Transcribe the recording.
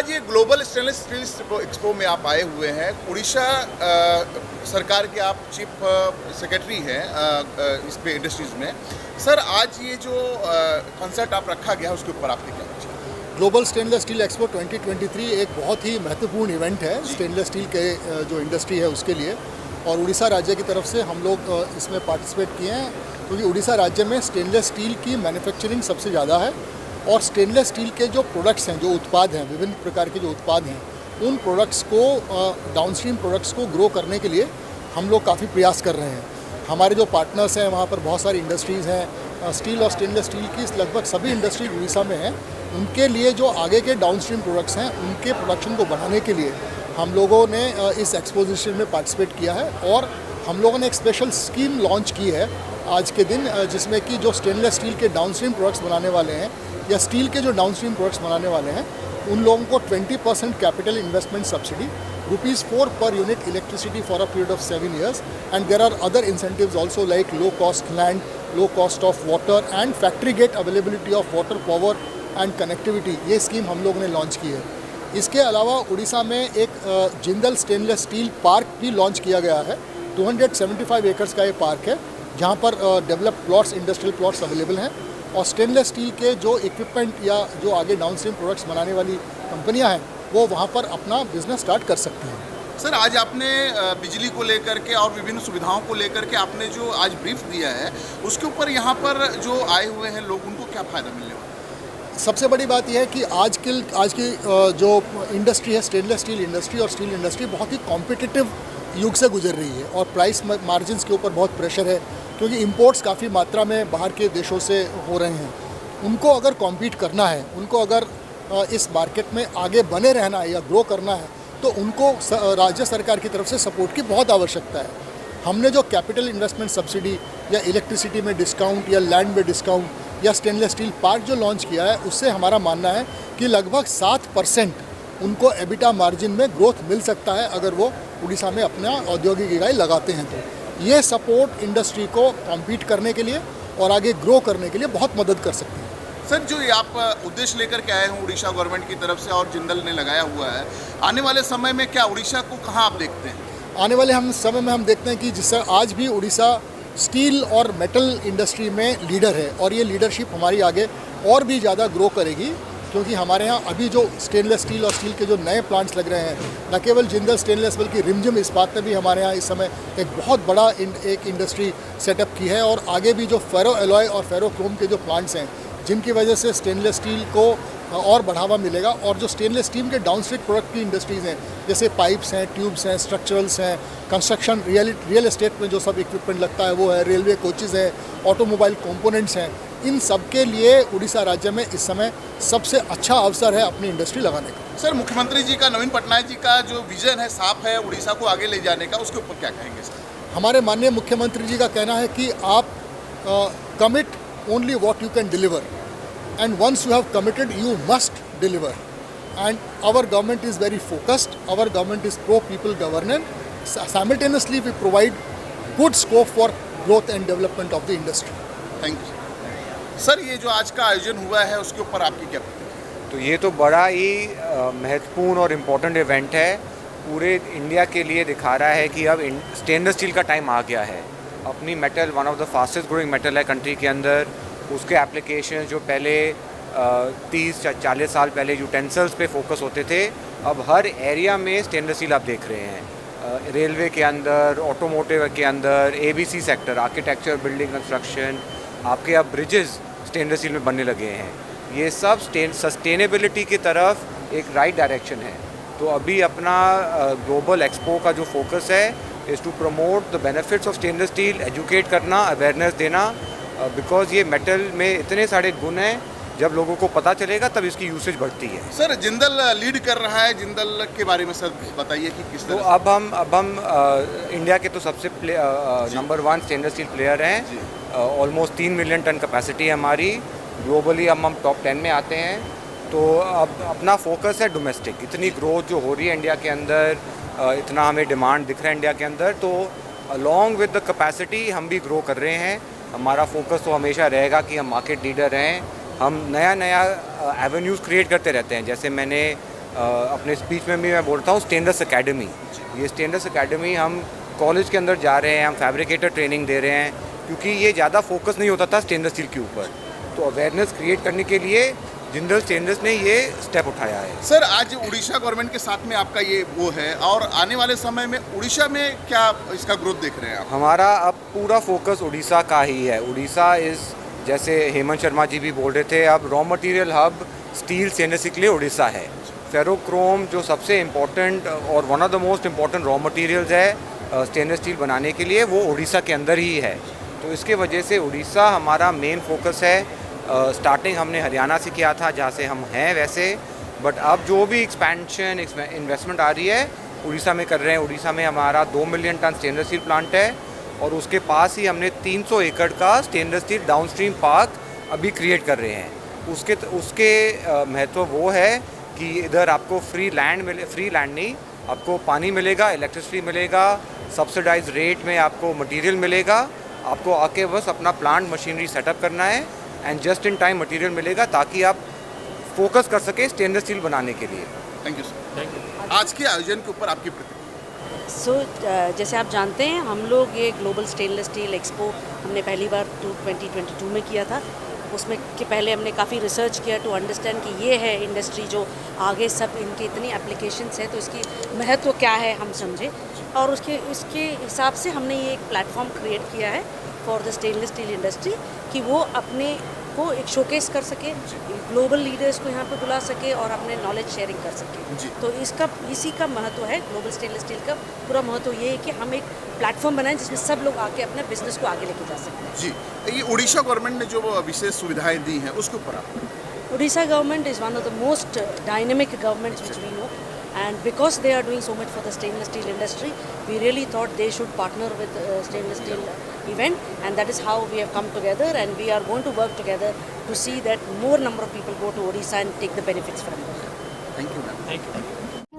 आज ये global stainless steel expo में आप आए हुए हैं। उड़ीसा सरकार के आप चीफ सेक्रेटरी हैं इस पे इंडस्ट्रीज़ में। सर, आज ये जो कॉन्सर्ट आप रखा गया है उसके ऊपर आपके क्या विचार? ग्लोबल स्टेनलेस स्टील एक्सपो 2023 एक बहुत ही महत्वपूर्ण इवेंट है स्टेनलेस स्टील के जो इंडस्ट्री है उसके लिए, और उड़ीसा राज्य की तरफ से हम लोग इसमें पार्टिसिपेट किए हैं क्योंकि उड़ीसा राज्य में स्टेनलेस स्टील की मैन्युफैक्चरिंग सबसे ज़्यादा है और स्टेनलेस स्टील के जो प्रोडक्ट्स हैं, जो उत्पाद हैं, विभिन्न प्रकार के जो उत्पाद हैं, उन प्रोडक्ट्स को डाउनस्ट्रीम प्रोडक्ट्स को ग्रो करने के लिए हम लोग काफ़ी प्रयास कर रहे हैं। हमारे जो पार्टनर्स हैं वहाँ पर बहुत सारी इंडस्ट्रीज़ हैं, स्टील और स्टेनलेस स्टील की लगभग सभी इंडस्ट्री उड़ीसा में हैं। उनके लिए जो आगे के डाउनस्ट्रीम प्रोडक्ट्स हैं उनके प्रोडक्शन को बढ़ाने के लिए हम लोगों ने इस एक्सपोजिशन में पार्टिसिपेट किया है और हम लोगों ने एक स्पेशल स्कीम लॉन्च की है आज के दिन, जिसमें कि जो स्टेनलेस स्टील के डाउनस्ट्रीम प्रोडक्ट्स बनाने वाले हैं या स्टील के जो डाउनस्ट्रीम प्रोडक्ट्स बनाने वाले हैं उन लोगों को 20% capital investment subsidy, ₹4 per unit electricity for a period of 7 years, and there are other incentives also like low cost land, low cost of water and factory gate availability of water, power and connectivity. ये scheme हम लोगों ने launch की है। इसके अलावा उड़ीसा में एक जिंदल स्टेनलेस स्टील पार्क भी लॉन्च किया गया है। 275 एकर्स का ये पार्क है जहाँ पर developed plots, industrial plots available हैं और स्टेनलेस स्टील के जो इक्विपमेंट या जो आगे डाउनस्ट्रीम प्रोडक्ट्स बनाने वाली कंपनियां हैं वो वहाँ पर अपना बिजनेस स्टार्ट कर सकती हैं। सर, आज आपने बिजली को लेकर के और विभिन्न सुविधाओं को लेकर के आपने जो आज ब्रीफ दिया है उसके ऊपर यहाँ पर जो आए हुए हैं लोग, उनको क्या फ़ायदा मिलने वाला है? सबसे बड़ी बात यह है कि आज की जो इंडस्ट्री है, स्टेनलेस स्टील इंडस्ट्री और स्टील इंडस्ट्री बहुत ही कॉम्पिटिटिव युग से गुजर रही है और प्राइस मार्जिन्स के ऊपर बहुत प्रेशर है क्योंकि इंपोर्ट्स काफ़ी मात्रा में बाहर के देशों से हो रहे हैं। उनको अगर कॉम्पीट करना है, उनको अगर इस मार्केट में आगे बने रहना है या ग्रो करना है तो उनको राज्य सरकार की तरफ से सपोर्ट की बहुत आवश्यकता है। हमने जो कैपिटल इन्वेस्टमेंट सब्सिडी या इलेक्ट्रिसिटी में डिस्काउंट या लैंड में डिस्काउंट या स्टेनलेस स्टील पार्क जो लॉन्च किया है उससे हमारा मानना है कि लगभग 7% उनको एबिटा मार्जिन में ग्रोथ मिल सकता है अगर वो उड़ीसा में अपना औद्योगिक इकाई लगाते हैं। तो ये सपोर्ट इंडस्ट्री को कॉम्पीट करने के लिए और आगे ग्रो करने के लिए बहुत मदद कर सकती है। सर, जो ये आप उद्देश्य लेकर के आए हैं उड़ीसा गवर्नमेंट की तरफ से और जिंदल ने लगाया हुआ है, आने वाले समय में क्या उड़ीसा को कहाँ आप देखते हैं? आने वाले समय में हम देखते हैं कि जिससे आज भी उड़ीसा स्टील और मेटल इंडस्ट्री में लीडर है और ये लीडरशिप हमारी आगे और भी ज़्यादा ग्रो करेगी क्योंकि हमारे यहाँ अभी जो स्टेनलेस स्टील और स्टील के जो नए प्लांट्स लग रहे हैं, न केवल जिंदल स्टेनलेस बल्कि रिमझिम इस्पात ने भी हमारे यहाँ इस समय एक बहुत बड़ा एक इंडस्ट्री सेटअप की है और आगे भी जो फेरो एलॉय और फेरोक्रोम के जो प्लांट्स हैं जिनकी वजह से स्टेनलेस स्टील को और बढ़ावा मिलेगा और जो स्टेनलेस स्टील के डाउनस्ट्रीम प्रोडक्ट की इंडस्ट्रीज़ हैं जैसे पाइप्स हैं, ट्यूब्स हैं, स्ट्रक्चरल्स हैं, कंस्ट्रक्शन, रियल एस्टेट में जो सब इक्विपमेंट लगता है वो है, रेलवे कोचेज़ हैं, ऑटोमोबाइल कंपोनेंट्स हैं, इन सब के लिए उड़ीसा राज्य में इस समय सबसे अच्छा अवसर है अपनी इंडस्ट्री लगाने का। सर, मुख्यमंत्री जी का, नवीन पटनायक जी का जो विजन है साफ है उड़ीसा को आगे ले जाने का, उसके ऊपर क्या कहेंगे सर? हमारे माननीय मुख्यमंत्री जी का कहना है कि आप commit only what you can deliver and once you have committed you must deliver, and our government is very focused, our government is pro people governance, simultaneously we provide good scope for growth and development of the industry. Thank you. Sir, ये जो आज का आयोजन हुआ है उसके ऊपर आपकी क्या प्रतिक्रिया? तो ये तो बड़ा ही महत्वपूर्ण और इम्पोर्टेंट इवेंट है, पूरे इंडिया के लिए दिखा रहा है कि अब स्टेनलेस स्टील का टाइम आ गया है। अपनी metal one of the fastest growing metal है कंट्री के अंदर, उसके एप्लीकेशन जो पहले 30-40 साल पहले यूटेंसिल्स पे फोकस होते थे, अब हर एरिया में स्टेनलेस स्टील आप देख रहे हैं। रेलवे के अंदर, ऑटोमोटिव के अंदर, ABC sector, architecture, building construction, आपके अब ब्रिजेस स्टेनलेस स्टील में बनने लगे हैं। ये सब सस्टेनेबिलिटी की तरफ एक राइट डायरेक्शन है। तो अभी अपना ग्लोबल एक्सपो का जो फोकस है is to promote the benefits of stainless steel, educate करना, अवेयरनेस देना, बिकॉज ये मेटल में इतने सारे गुण हैं, जब लोगों को पता चलेगा तब इसकी यूसेज बढ़ती है। सर, जिंदल लीड कर रहा है, जिंदल के बारे में सर बताइए कि किस तरह। तो अब हम इंडिया के तो सबसे नंबर 1 स्टेनलेस स्टील प्लेयर हैं। ऑलमोस्ट 3 मिलियन टन कैपेसिटी है हमारी, ग्लोबली हम टॉप 10 में आते हैं। तो अब अपना फोकस है डोमेस्टिक। इतनी ग्रोथ जो हो रही है इंडिया के अंदर, इतना हमें डिमांड दिख रहा है इंडिया के अंदर, तो अलॉन्ग विद द कैपेसिटी हम भी ग्रो कर रहे हैं। हमारा फोकस तो हमेशा रहेगा कि हम मार्केट लीडर रहें। हम नया एवेन्यूज़ क्रिएट करते रहते हैं। जैसे मैंने अपने स्पीच में भी मैं बोलता हूँ स्टेनलेस एकेडमी। ये स्टेनलेस एकेडमी हम कॉलेज के अंदर जा रहे हैं, हम फैब्रिकेटर ट्रेनिंग दे रहे हैं, क्योंकि ये ज़्यादा फोकस नहीं होता था स्टेनलेस स्टील के ऊपर। तो अवेयरनेस क्रिएट करने के लिए जिंदल स्टेनलेस ने ये स्टेप उठाया है। सर आज उड़ीसा गवर्नमेंट के साथ में आपका ये वो है, और आने वाले समय में उड़ीसा में क्या इसका ग्रोथ देख रहे हैं आप? हमारा अब पूरा फोकस उड़ीसा का ही है। उड़ीसा इज़, जैसे हेमंत शर्मा जी भी बोल रहे थे, अब raw material hub steel stainless के लिए उड़ीसा है। फेरोक्रोम जो सबसे इम्पोर्टेंट और one of the most important raw materials है स्टेनलेस स्टील बनाने के लिए, वो उड़ीसा के अंदर ही है। तो इसके वजह से उड़ीसा हमारा मेन फोकस है। स्टार्टिंग हमने हरियाणा से किया था, जहाँ से हम हैं वैसे, बट अब जो भी एक्सपेंशन इन्वेस्टमेंट आ रही है उड़ीसा में कर रहे हैं। उड़ीसा में हमारा 2 million ton stainless steel plant है, और उसके पास ही हमने 300 एकड़ का स्टेनलेस स्टील डाउनस्ट्रीम पार्क अभी क्रिएट कर रहे हैं। उसके महत्व वो है कि इधर आपको फ्री लैंड नहीं, आपको पानी मिलेगा, इलेक्ट्रिसिटी मिलेगा, सब्सिडाइज रेट में आपको मटेरियल मिलेगा। आपको आके बस अपना प्लांट मशीनरी सेटअप करना है and just in time material मिलेगा, ताकि आप फोकस कर सके स्टेनलेस स्टील बनाने के लिए। Thank you sir. Thank you. आज के आयोजन के ऊपर आपकी प्रतिक्रिया? जैसे आप जानते हैं, हम लोग ये ग्लोबल स्टेनलेस स्टील एक्सपो हमने पहली बार 2022 में किया था। उसमें के पहले हमने काफ़ी रिसर्च किया टू अंडरस्टैंड कि ये है इंडस्ट्री जो आगे सब इनकी इतनी एप्लीकेशंस है, तो इसकी महत्व क्या है हम समझे, और उसके हिसाब से हमने ये एक प्लेटफॉर्म क्रिएट किया है for the stainless steel industry, कि वो अपने को एक शोकेस कर सके, ग्लोबल लीडर्स को यहाँ पे बुला सके और अपने नॉलेज शेयरिंग कर सके। तो इसी का महत्व है। ग्लोबल स्टेनलेस स्टील का पूरा महत्व ये है कि हम एक प्लेटफॉर्म बनाएं जिसमें सब लोग आके अपने बिजनेस को आगे लेके जा सकें। जी, ये उड़ीसा गवर्नमेंट ने जो विशेष सुविधाएं दी हैं उसके ऊपर आप? Odisha government is one of the most dynamic governments which we know, and because they are doing so much for the stainless steel industry, we really thought they should partner with stainless steel event, and that is how we have come together, and we are going to work together to see that more number of people go to Odisha and take the benefits from it. Thank you ma'am. Thank you.